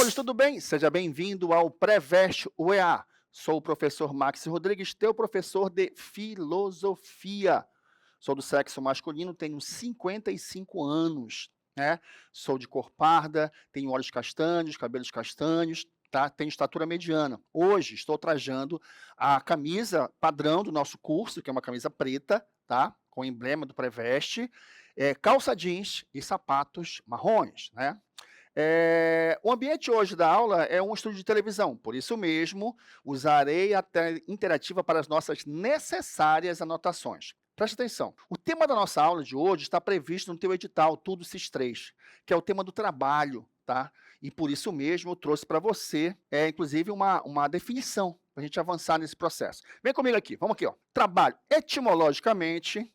Carlos, tudo bem? Seja bem-vindo ao Preveste UEA. Sou o professor Max Rodrigues, teu professor de filosofia. Sou do sexo masculino, tenho 55 anos, né? Sou de cor parda, tenho olhos castanhos, cabelos castanhos, tá? Tenho estatura mediana. Hoje estou trajando a camisa padrão do nosso curso, que é uma camisa preta, tá? Com o emblema do Preveste, calça jeans e sapatos marrons, né? O ambiente hoje da aula é um estúdio de televisão, por isso mesmo, usarei a tela interativa para as nossas necessárias anotações. Preste atenção, o tema da nossa aula de hoje está previsto no teu edital, Tudo SIS3, que é o tema do trabalho, tá? E por isso mesmo eu trouxe para você, inclusive, uma definição, para a gente avançar nesse processo. Vem comigo aqui, vamos aqui, ó. Trabalho, etimologicamente,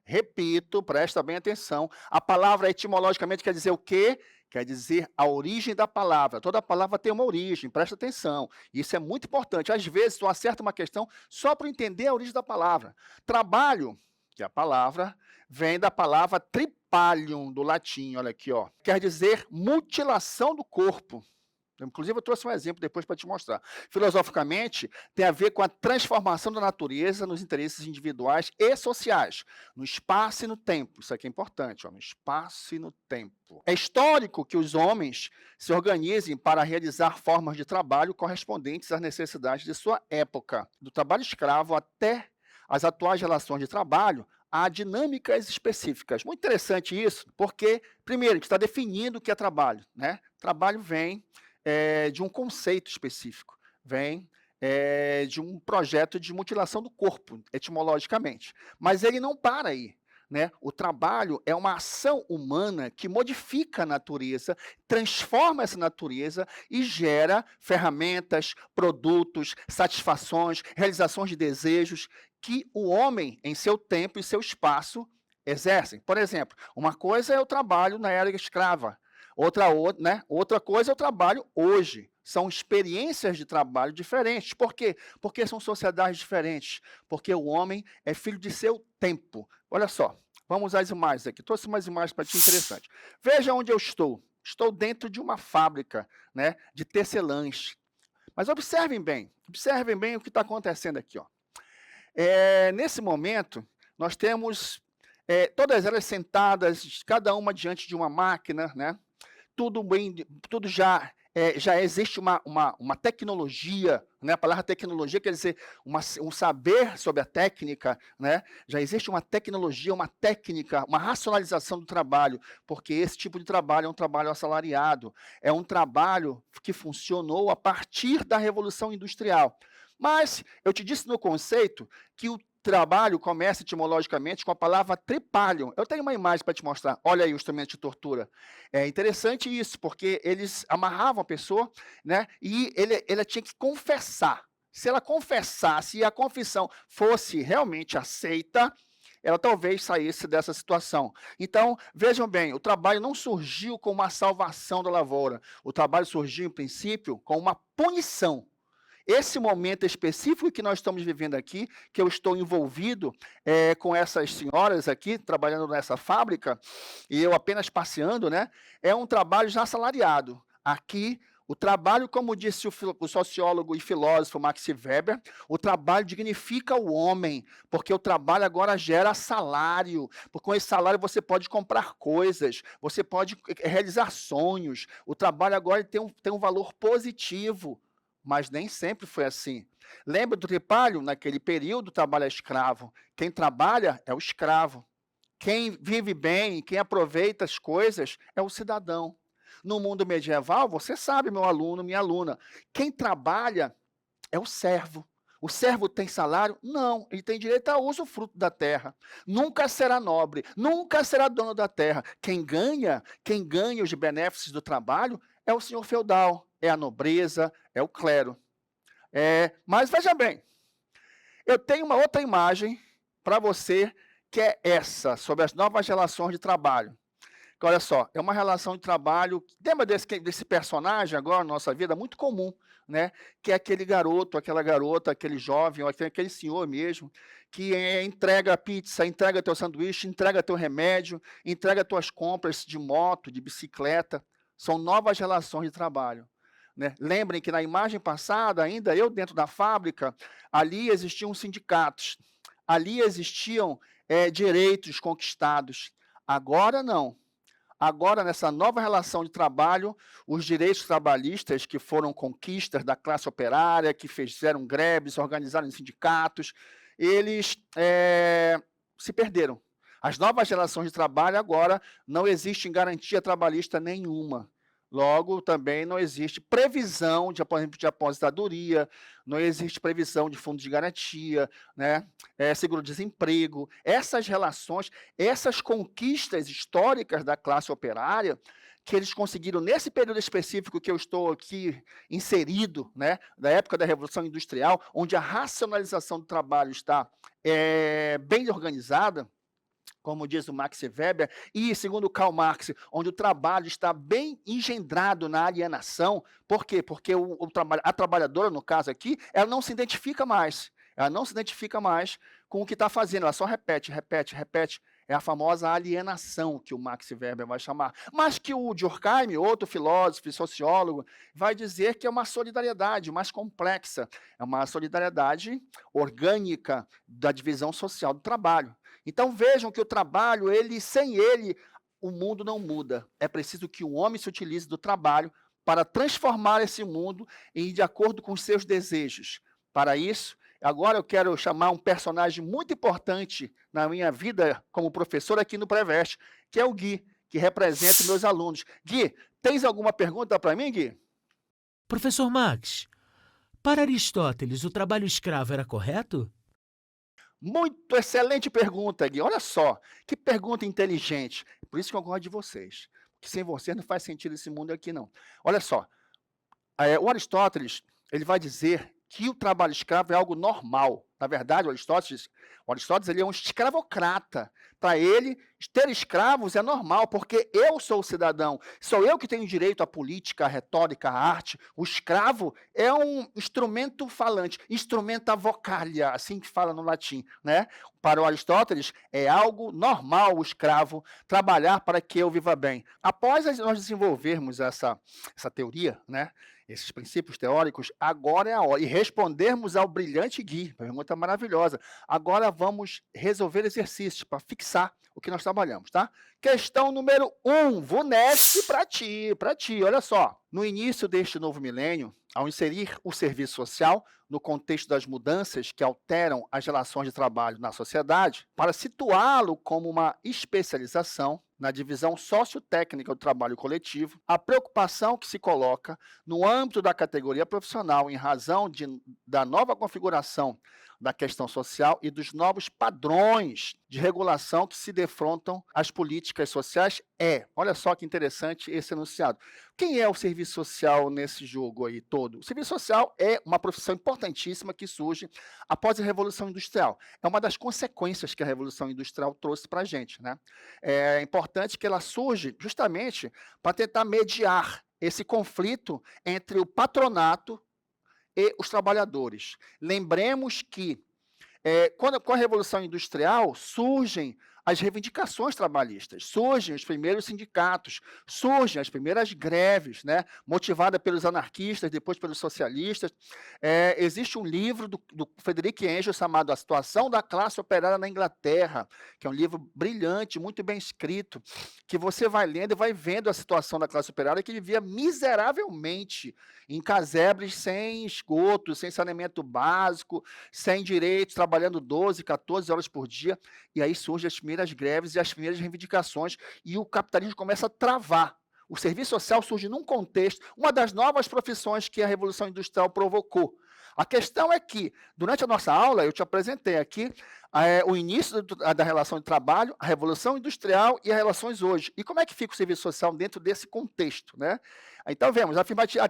repito, presta bem atenção, a palavra etimologicamente quer dizer o quê? Quer dizer a origem da palavra. Toda palavra tem uma origem, presta atenção. Isso é muito importante. Às vezes, tu acerta uma questão só para entender a origem da palavra. Trabalho, que é a palavra, vem da palavra tripalium, do latim, olha aqui, ó. Quer dizer mutilação do corpo. Inclusive, eu trouxe um exemplo depois para te mostrar. Filosoficamente, tem a ver com a transformação da natureza nos interesses individuais e sociais, no espaço e no tempo. Isso aqui é importante, ó, no espaço e no tempo. É histórico que os homens se organizem para realizar formas de trabalho correspondentes às necessidades de sua época. Do trabalho escravo até as atuais relações de trabalho, há dinâmicas específicas. Muito interessante isso, porque, primeiro, a gente está definindo o que é trabalho, né? Trabalho vem de um conceito específico, vem de um projeto de mutilação do corpo, etimologicamente. Mas ele não para aí. Né? O trabalho é uma ação humana que modifica a natureza, transforma essa natureza e gera ferramentas, produtos, satisfações, realizações de desejos que o homem, em seu tempo e seu espaço, exercem. Por exemplo, uma coisa é o trabalho na era escrava, outra coisa é o trabalho hoje. São experiências de trabalho diferentes. Por quê? Porque são sociedades diferentes. Porque o homem é filho de seu tempo. Olha só, vamos às imagens aqui. Trouxe umas imagens para ti interessantes. Veja onde eu estou. Estou dentro de uma fábrica, né, de tecelãs. Mas observem bem o que está acontecendo aqui. Ó. Nesse momento, nós temos todas elas sentadas, cada uma diante de uma máquina, né? Tudo já existe uma tecnologia, né? A palavra tecnologia quer dizer um saber sobre a técnica, né? Já existe uma tecnologia, uma técnica, uma racionalização do trabalho, porque esse tipo de trabalho é um trabalho assalariado, é um trabalho que funcionou a partir da Revolução Industrial. Mas eu te disse no conceito que o trabalho começa etimologicamente com a palavra tripalium. Eu tenho uma imagem para te mostrar. Olha aí o instrumento de tortura. É interessante isso, porque eles amarravam a pessoa, né? E ela tinha que confessar. Se ela confessasse e a confissão fosse realmente aceita, ela talvez saísse dessa situação. Então, vejam bem, o trabalho não surgiu como uma salvação da lavoura. O trabalho surgiu, em princípio, com uma punição. Esse momento específico que nós estamos vivendo aqui, que eu estou envolvido com essas senhoras aqui, trabalhando nessa fábrica, e eu apenas passeando, né? É um trabalho já assalariado. Aqui, o trabalho, como disse o sociólogo e filósofo Max Weber, o trabalho dignifica o homem, porque o trabalho agora gera salário, porque com esse salário você pode comprar coisas, você pode realizar sonhos, o trabalho agora tem um valor positivo. Mas nem sempre foi assim. Lembra do tripalho? Naquele período, o trabalho é escravo. Quem trabalha é o escravo. Quem vive bem, quem aproveita as coisas é o cidadão. No mundo medieval, você sabe, meu aluno, minha aluna, quem trabalha é o servo. O servo tem salário? Não, ele tem direito ao usufruto da terra. Nunca será nobre, nunca será dono da terra. Quem ganha os benefícios do trabalho é o senhor feudal, é a nobreza, é o clero. Mas veja bem, eu tenho uma outra imagem para você, que é essa, sobre as novas relações de trabalho. Que, olha só, é uma relação de trabalho, lembra desse personagem agora na nossa vida, muito comum, né? Que é aquele garoto, aquela garota, aquele jovem, ou aquele senhor mesmo, que entrega a pizza, entrega teu sanduíche, entrega teu remédio, entrega tuas compras de moto, de bicicleta. são novas relações de trabalho, né. Lembrem que na imagem passada, ainda eu dentro da fábrica, ali existiam sindicatos, ali existiam, direitos conquistados. Agora não. Agora, nessa nova relação de trabalho, os direitos trabalhistas que foram conquistas da classe operária, que fizeram greves, se organizaram em sindicatos, eles se perderam. As novas relações de trabalho agora não existe garantia trabalhista nenhuma. Logo, também não existe previsão de, por exemplo, de aposentadoria, não existe previsão de fundo de garantia, né? Seguro-desemprego. Essas relações, essas conquistas históricas da classe operária, que eles conseguiram nesse período específico que eu estou aqui inserido, né, da época da Revolução Industrial, onde a racionalização do trabalho está bem organizada, como diz o Max Weber, e segundo Karl Marx, onde o trabalho está bem engendrado na alienação. Por quê? Porque a trabalhadora, no caso aqui, ela não se identifica mais. Ela não se identifica mais com o que está fazendo, ela só repete, repete, repete. É a famosa alienação que o Max Weber vai chamar. Mas que o Durkheim, outro filósofo e sociólogo, vai dizer que é uma solidariedade mais complexa. É uma solidariedade orgânica da divisão social do trabalho. Então vejam que o trabalho, sem ele, o mundo não muda. É preciso que o homem se utilize do trabalho para transformar esse mundo de acordo com os seus desejos. Para isso, agora eu quero chamar um personagem muito importante na minha vida como professor aqui no Preveste, que é o Gui, que representa meus alunos. Gui, tens alguma pergunta para mim, Gui? Professor Max, para Aristóteles, o trabalho escravo era correto? Muito excelente pergunta, Gui. Olha só, que pergunta inteligente. Por isso que eu gosto de vocês. Porque sem vocês não faz sentido esse mundo aqui, não. Olha só, o Aristóteles, ele vai dizer que o trabalho escravo é algo normal. Na verdade, o Aristóteles ele é um escravocrata. Para ele, ter escravos é normal, porque eu sou o cidadão. Sou eu que tenho direito à política, à retórica, à arte. O escravo é um instrumento falante, instrumenta vocalia, assim que fala no latim, né? Para o Aristóteles, é algo normal o escravo trabalhar para que eu viva bem. Após nós desenvolvermos essa teoria, né? Esses princípios teóricos, agora é a hora. E respondermos ao brilhante Gui, pergunta maravilhosa. Agora vamos resolver exercícios para fixar o que nós trabalhamos, tá? Questão número 1, VUNESP para ti, olha só. No início deste novo milênio, ao inserir o serviço social no contexto das mudanças que alteram as relações de trabalho na sociedade, para situá-lo como uma especialização na divisão sociotécnica do trabalho coletivo, a preocupação que se coloca no âmbito da categoria profissional em razão da nova configuração da questão social e dos novos padrões de regulação que se defrontam às políticas sociais olha só que interessante esse enunciado. Quem é o serviço social nesse jogo aí todo? O serviço social é uma profissão importantíssima que surge após a Revolução Industrial. É uma das consequências que a Revolução Industrial trouxe para a gente, né? É importante que ela surge justamente para tentar mediar esse conflito entre o patronato e os trabalhadores. Lembremos que, com a Revolução Industrial, surgem as reivindicações trabalhistas, surgem os primeiros sindicatos, surgem as primeiras greves, né, motivada pelos anarquistas, depois pelos socialistas. Existe um livro do Friedrich Engels chamado A Situação da Classe Operária na Inglaterra, que é um livro brilhante, muito bem escrito, que você vai lendo e vai vendo a situação da classe operária que vivia miseravelmente em casebres sem esgoto, sem saneamento básico, sem direitos, trabalhando 12, 14 horas por dia, e aí surgem as primeiras greves e as primeiras reivindicações, e o capitalismo começa a travar. O serviço social surge num contexto, uma das novas profissões que a Revolução Industrial provocou. A questão é que, durante a nossa aula, eu te apresentei aqui o início da relação de trabalho, a Revolução Industrial e as relações hoje. E como é que fica o serviço social dentro desse contexto, né? Então, vemos, a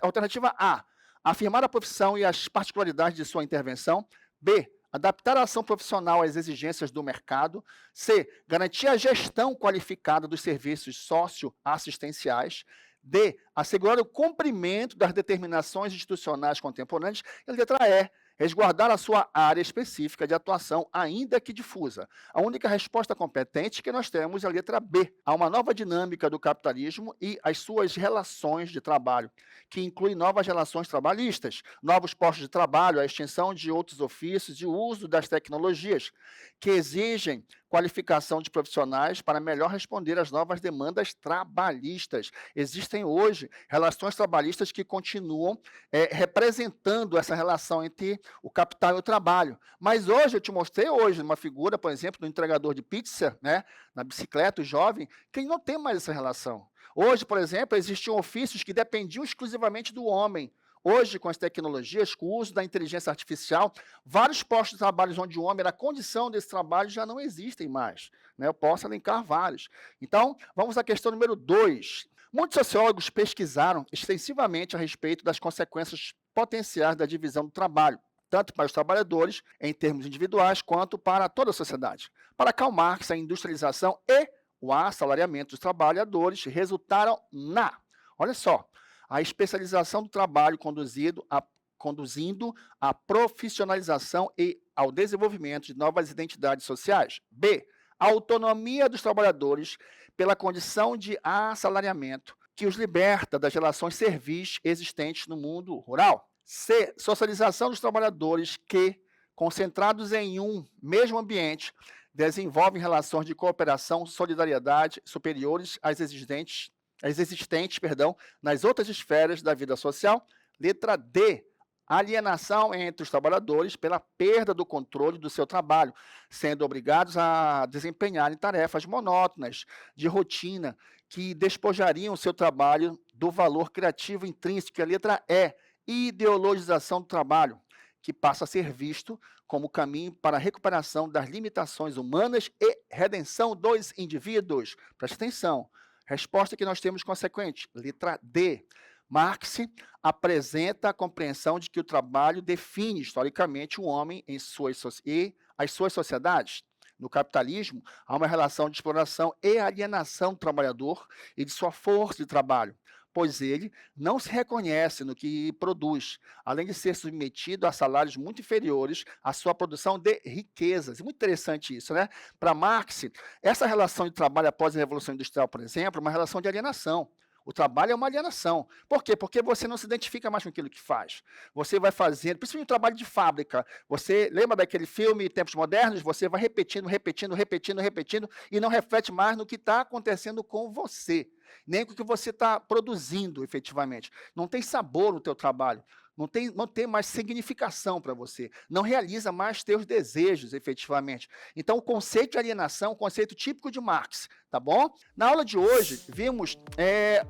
alternativa A, afirmar a profissão e as particularidades de sua intervenção. B, adaptar a ação profissional às exigências do mercado. C, garantir a gestão qualificada dos serviços socioassistenciais. D, assegurar o cumprimento das determinações institucionais contemporâneas. E a letra E, resguardar a sua área específica de atuação, ainda que difusa. A única resposta competente que nós temos é a letra B. Há uma nova dinâmica do capitalismo e as suas relações de trabalho, que inclui novas relações trabalhistas, novos postos de trabalho, a extinção de outros ofícios e o uso das tecnologias, que exigem qualificação de profissionais para melhor responder às novas demandas trabalhistas. Existem hoje relações trabalhistas que continuam representando essa relação entre o capital e o trabalho. Mas hoje, eu te mostrei hoje uma figura, por exemplo, do entregador de pizza, né, na bicicleta, o jovem, que não tem mais essa relação. Hoje, por exemplo, existiam ofícios que dependiam exclusivamente do homem. Hoje, com as tecnologias, com o uso da inteligência artificial, vários postos de trabalho onde o homem era a condição desse trabalho já não existem mais, né? Eu posso elencar vários. Então, vamos à questão número 2. Muitos sociólogos pesquisaram extensivamente a respeito das consequências potenciais da divisão do trabalho, tanto para os trabalhadores, em termos individuais, quanto para toda a sociedade. Para Karl Marx, a industrialização e o assalariamento dos trabalhadores resultaram olha só, a especialização do trabalho conduzindo à profissionalização e ao desenvolvimento de novas identidades sociais. B. A autonomia dos trabalhadores pela condição de assalariamento que os liberta das relações servis existentes no mundo rural. C. Socialização dos trabalhadores que, concentrados em um mesmo ambiente, desenvolvem relações de cooperação, solidariedade superiores às existentes, nas outras esferas da vida social. Letra D. Alienação entre os trabalhadores pela perda do controle do seu trabalho, sendo obrigados a desempenharem tarefas monótonas, de rotina, que despojariam o seu trabalho do valor criativo intrínseco. A letra E. Ideologização do trabalho, que passa a ser visto como caminho para a recuperação das limitações humanas e redenção dos indivíduos. Preste atenção. Resposta que nós temos consequente. Letra D. Marx apresenta a compreensão de que o trabalho define historicamente o homem e as suas sociedades. No capitalismo, há uma relação de exploração e alienação do trabalhador e de sua força de trabalho, pois ele não se reconhece no que produz, além de ser submetido a salários muito inferiores à sua produção de riquezas. Muito interessante isso, né? Para Marx, essa relação de trabalho após a Revolução Industrial, por exemplo, é uma relação de alienação. O trabalho é uma alienação. Por quê? Porque você não se identifica mais com aquilo que faz. Você vai fazendo, principalmente o trabalho de fábrica. Você lembra daquele filme Tempos Modernos? Você vai repetindo e não reflete mais no que está acontecendo com você, nem com o que você está produzindo efetivamente. Não tem sabor no teu trabalho. Não tem mais significação para você, não realiza mais teus desejos, efetivamente. Então, o conceito de alienação, o conceito típico de Marx, tá bom? Na aula de hoje, vimos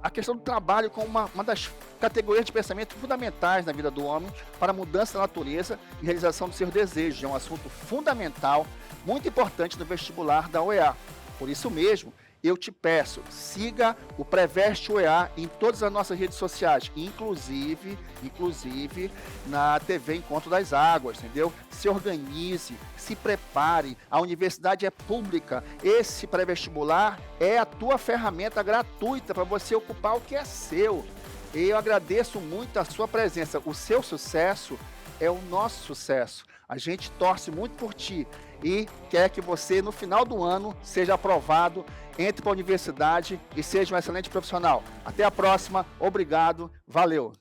a questão do trabalho como uma das categorias de pensamento fundamentais na vida do homem para a mudança da natureza e realização dos seus desejos. É um assunto fundamental, muito importante no vestibular da UEA. Por isso mesmo, eu te peço, siga o Preveste UEA em todas as nossas redes sociais, inclusive na TV Encontro das Águas, entendeu? Se organize, se prepare, a universidade é pública, esse pré-vestibular é a tua ferramenta gratuita para você ocupar o que é seu. E eu agradeço muito a sua presença, o seu sucesso é o nosso sucesso. A gente torce muito por ti e quer que você, no final do ano, seja aprovado, entre para a universidade e seja um excelente profissional. Até a próxima, obrigado, valeu!